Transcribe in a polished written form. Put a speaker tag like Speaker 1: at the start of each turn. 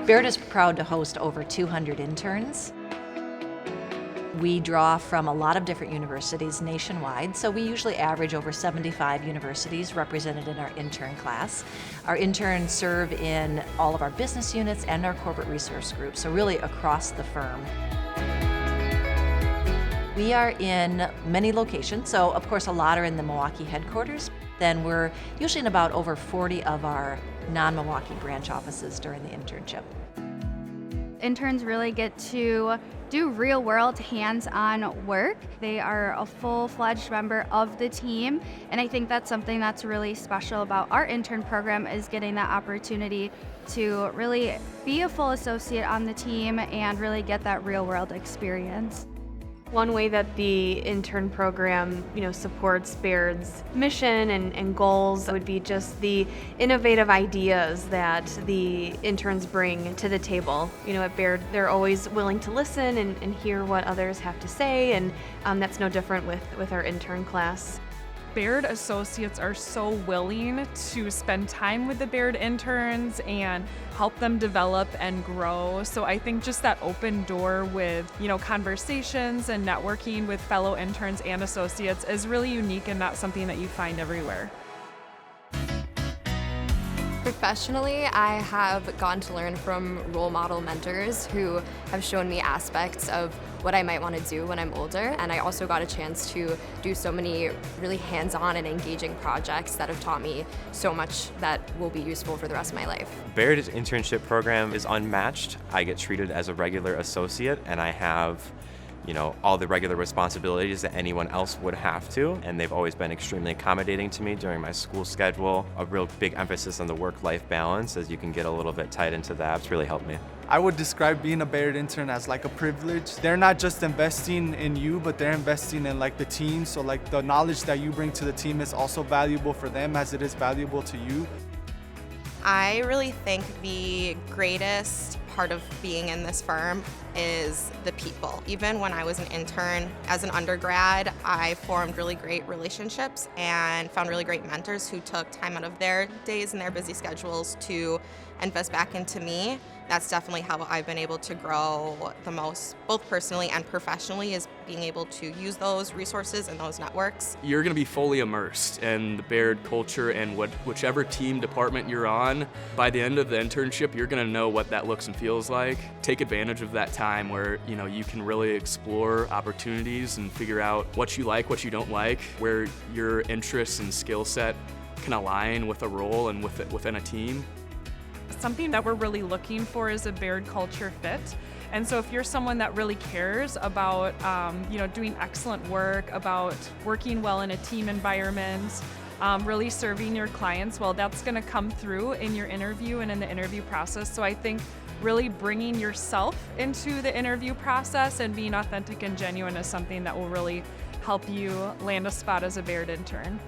Speaker 1: Baird is proud to host over 200 interns. We draw from a lot of different universities nationwide, so we usually average over 75 universities represented in our intern class. Our interns serve in all of our business units and our corporate resource groups, so really across the firm. We are in many locations, so of course a lot are in the Milwaukee headquarters. Then we're usually in about over 40 of our non-Milwaukee branch offices during the internship.
Speaker 2: Interns really get to do real-world, hands-on work. They are a full-fledged member of the team, and I think that's something that's really special about our intern program is getting that opportunity to really be a full associate on the team and really get that real-world experience.
Speaker 3: One way that the intern program, supports Baird's mission and goals would be just the innovative ideas that the interns bring to the table. At Baird, they're always willing to listen and hear what others have to say, and that's no different with our intern class.
Speaker 4: Baird associates are so willing to spend time with the Baird interns and help them develop and grow. So I think just that open door with, conversations and networking with fellow interns and associates is really unique and not something that you find everywhere.
Speaker 5: Professionally, I have gotten to learn from role model mentors who have shown me aspects of what I might want to do when I'm older, and I also got a chance to do so many really hands-on and engaging projects that have taught me so much that will be useful for the rest of my life.
Speaker 6: Baird's internship program is unmatched. I get treated as a regular associate, and I have all the regular responsibilities that anyone else would have to, and they've always been extremely accommodating to me during my school schedule. A real big emphasis on the work-life balance, as you can get a little bit tied into that. It's really helped me.
Speaker 7: I would describe being a Baird intern as like a privilege. They're not just investing in you, but they're investing in the team. So the knowledge that you bring to the team is also valuable for them as it is valuable to you.
Speaker 8: I really think the greatest part of being in this firm is the people. Even when I was an intern as an undergrad, I formed really great relationships and found really great mentors who took time out of their days and their busy schedules to invest back into me. That's definitely how I've been able to grow the most, both personally and professionally, is being able to use those resources and those networks.
Speaker 9: You're going to be fully immersed in the Baird culture and whichever team department you're on. By the end of the internship, you're going to know what that looks and feels like. Take advantage of that time where you can really explore opportunities and figure out what you like, what you don't like, where your interests and skill set can align with a role and within a team.
Speaker 4: Something that we're really looking for is a Baird culture fit. And so if you're someone that really cares about doing excellent work, about working well in a team environment, really serving your clients, well, that's going to come through in your interview and in the interview process. So I think really bringing yourself into the interview process and being authentic and genuine is something that will really help you land a spot as a Baird intern.